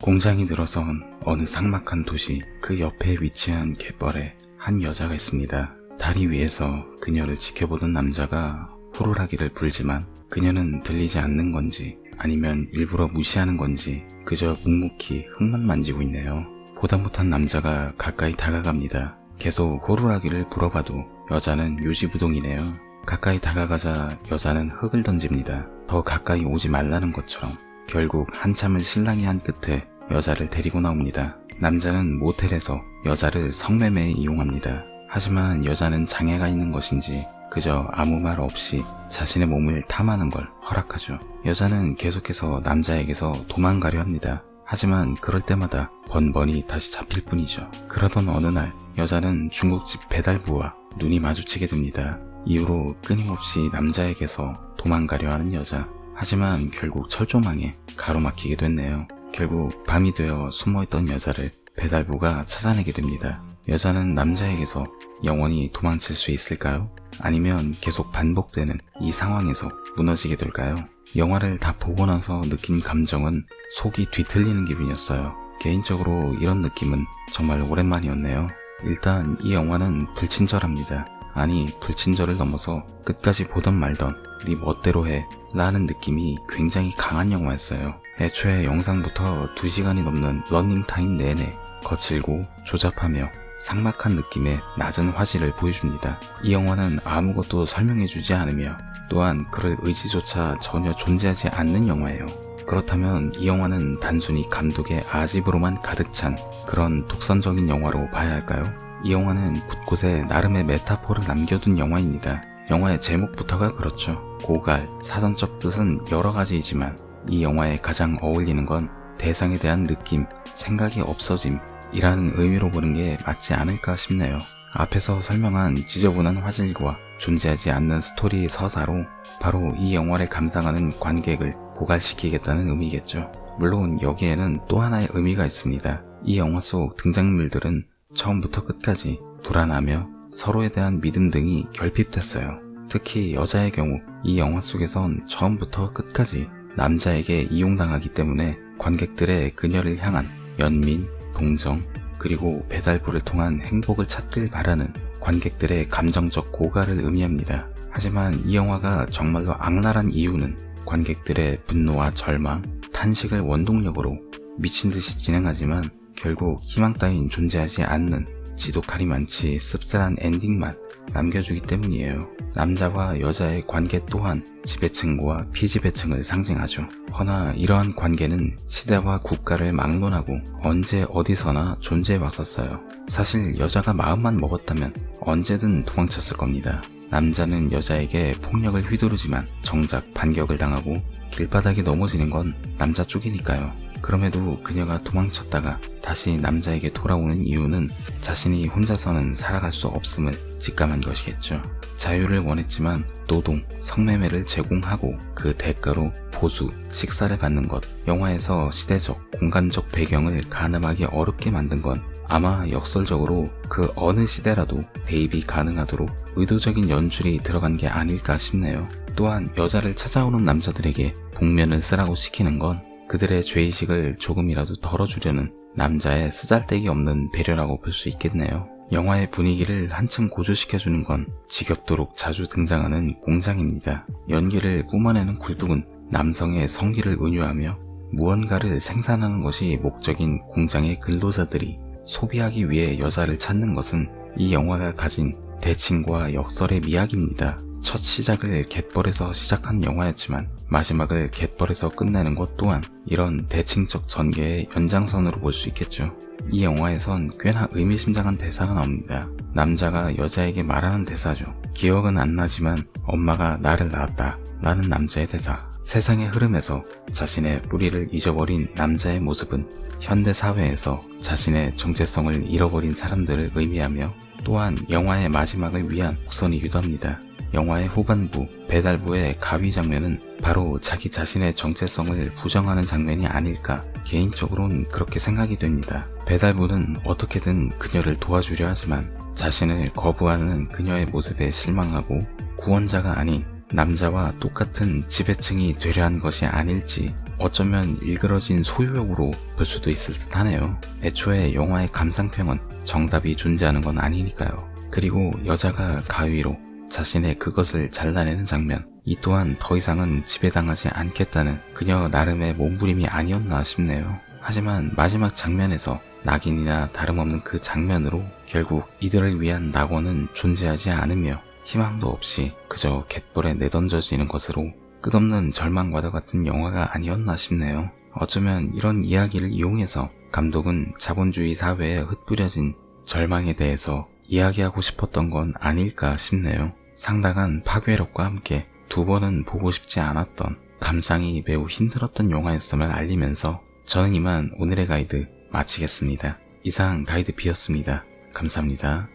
공장이 늘어선 어느 삭막한 도시 그 옆에 위치한 갯벌에 한 여자가 있습니다. 다리 위에서 그녀를 지켜보던 남자가 호루라기를 불지만 그녀는 들리지 않는 건지 아니면 일부러 무시하는 건지 그저 묵묵히 흙만 만지고 있네요. 보다 못한 남자가 가까이 다가갑니다. 계속 호루라기를 불어봐도 여자는 요지부동이네요. 가까이 다가가자 여자는 흙을 던집니다. 더 가까이 오지 말라는 것처럼. 결국 한참을 실랑이 한 끝에 여자를 데리고 나옵니다. 남자는 모텔에서 여자를 성매매에 이용합니다. 하지만 여자는 장애가 있는 것인지 그저 아무 말 없이 자신의 몸을 탐하는 걸 허락하죠. 여자는 계속해서 남자에게서 도망가려 합니다. 하지만 그럴 때마다 번번이 다시 잡힐 뿐이죠. 그러던 어느 날 여자는 중국집 배달부와 눈이 마주치게 됩니다. 이후로 끊임없이 남자에게서 도망가려 하는 여자. 하지만 결국 철조망에 가로막히게 됐네요. 결국 밤이 되어 숨어있던 여자를 배달부가 찾아내게 됩니다. 여자는 남자에게서 영원히 도망칠 수 있을까요? 아니면 계속 반복되는 이 상황에서 무너지게 될까요? 영화를 다 보고 나서 느낀 감정은 속이 뒤틀리는 기분이었어요. 개인적으로 이런 느낌은 정말 오랜만이었네요. 일단 이 영화는 불친절합니다. 아니, 불친절을 넘어서 끝까지 보던 말던 네 멋대로 해 라는 느낌이 굉장히 강한 영화였어요. 애초에 영상부터 2시간이 넘는 러닝타임 내내 거칠고 조잡하며 삭막한 느낌의 낮은 화질을 보여줍니다. 이 영화는 아무것도 설명해주지 않으며 또한 그럴 의지조차 전혀 존재하지 않는 영화예요. 그렇다면 이 영화는 단순히 감독의 아집으로만 가득 찬 그런 독선적인 영화로 봐야 할까요? 이 영화는 곳곳에 나름의 메타포를 남겨둔 영화입니다. 영화의 제목부터가 그렇죠. 고갈, 사전적 뜻은 여러 가지이지만 이 영화에 가장 어울리는 건 대상에 대한 느낌, 생각이 없어짐 이라는 의미로 보는 게 맞지 않을까 싶네요. 앞에서 설명한 지저분한 화질과 존재하지 않는 스토리의 서사로 바로 이 영화를 감상하는 관객을 고갈시키겠다는 의미겠죠. 물론 여기에는 또 하나의 의미가 있습니다. 이 영화 속 등장인물들은 처음부터 끝까지 불안하며 서로에 대한 믿음 등이 결핍됐어요. 특히 여자의 경우 이 영화 속에선 처음부터 끝까지 남자에게 이용당하기 때문에 관객들의 그녀를 향한 연민, 동정, 그리고 배달부를 통한 행복을 찾길 바라는 관객들의 감정적 고갈을 의미합니다. 하지만 이 영화가 정말로 악랄한 이유는 관객들의 분노와 절망, 탄식을 원동력으로 미친듯이 진행하지만 결국 희망 따윈 존재하지 않는 지독하리 많지 씁쓸한 엔딩만 남겨주기 때문이에요. 남자와 여자의 관계 또한 지배층과 피지배층을 상징하죠. 허나 이러한 관계는 시대와 국가를 막론하고 언제 어디서나 존재해 왔었어요. 사실 여자가 마음만 먹었다면 언제든 도망쳤을 겁니다. 남자는 여자에게 폭력을 휘두르지만 정작 반격을 당하고 길바닥에 넘어지는 건 남자 쪽이니까요. 그럼에도 그녀가 도망쳤다가 다시 남자에게 돌아오는 이유는 자신이 혼자서는 살아갈 수 없음을 직감한 것이겠죠. 자유를 원했지만 노동, 성매매를 제공하고 그 대가로 보수, 식사를 받는 것. 영화에서 시대적, 공간적 배경을 가늠하기 어렵게 만든 건 아마 역설적으로 그 어느 시대라도 대입이 가능하도록 의도적인 연출이 들어간 게 아닐까 싶네요. 또한 여자를 찾아오는 남자들에게 복면을 쓰라고 시키는 건 그들의 죄의식을 조금이라도 덜어주려는 남자의 쓰잘데기 없는 배려라고 볼 수 있겠네요. 영화의 분위기를 한층 고조시켜주는 건 지겹도록 자주 등장하는 공장입니다. 연기를 뿜어내는 굴뚝은 남성의 성기를 은유하며 무언가를 생산하는 것이 목적인 공장의 근로자들이 소비하기 위해 여자를 찾는 것은 이 영화가 가진 대칭과 역설의 미학입니다. 첫 시작을 갯벌에서 시작한 영화였지만 마지막을 갯벌에서 끝내는 것 또한 이런 대칭적 전개의 연장선으로 볼 수 있겠죠. 이 영화에선 꽤나 의미심장한 대사가 나옵니다. 남자가 여자에게 말하는 대사죠. 기억은 안 나지만 엄마가 나를 낳았다 라는 남자의 대사. 세상의 흐름에서 자신의 뿌리를 잊어버린 남자의 모습은 현대사회에서 자신의 정체성을 잃어버린 사람들을 의미하며 또한 영화의 마지막을 위한 곡선이기도 합니다. 영화의 후반부, 배달부의 가위 장면은 바로 자기 자신의 정체성을 부정하는 장면이 아닐까 개인적으로는 그렇게 생각이 됩니다. 배달부는 어떻게든 그녀를 도와주려 하지만 자신을 거부하는 그녀의 모습에 실망하고 구원자가 아닌 남자와 똑같은 지배층이 되려 한 것이 아닐지 어쩌면 일그러진 소유욕으로 볼 수도 있을 듯 하네요. 애초에 영화의 감상평은 정답이 존재하는 건 아니니까요. 그리고 여자가 가위로 자신의 그것을 잘라내는 장면, 이 또한 더 이상은 지배당하지 않겠다는 그녀 나름의 몸부림이 아니었나 싶네요. 하지만 마지막 장면에서 낙인이나 다름없는 그 장면으로 결국 이들을 위한 낙원은 존재하지 않으며 희망도 없이 그저 갯벌에 내던져지는 것으로 끝없는 절망과도 같은 영화가 아니었나 싶네요. 어쩌면 이런 이야기를 이용해서 감독은 자본주의 사회에 흩뿌려진 절망에 대해서 이야기하고 싶었던 건 아닐까 싶네요. 상당한 파괴력과 함께 두 번은 보고 싶지 않았던, 감상이 매우 힘들었던 영화였음을 알리면서 저는 이만 오늘의 가이드 마치겠습니다. 이상 가이드 B였습니다. 감사합니다.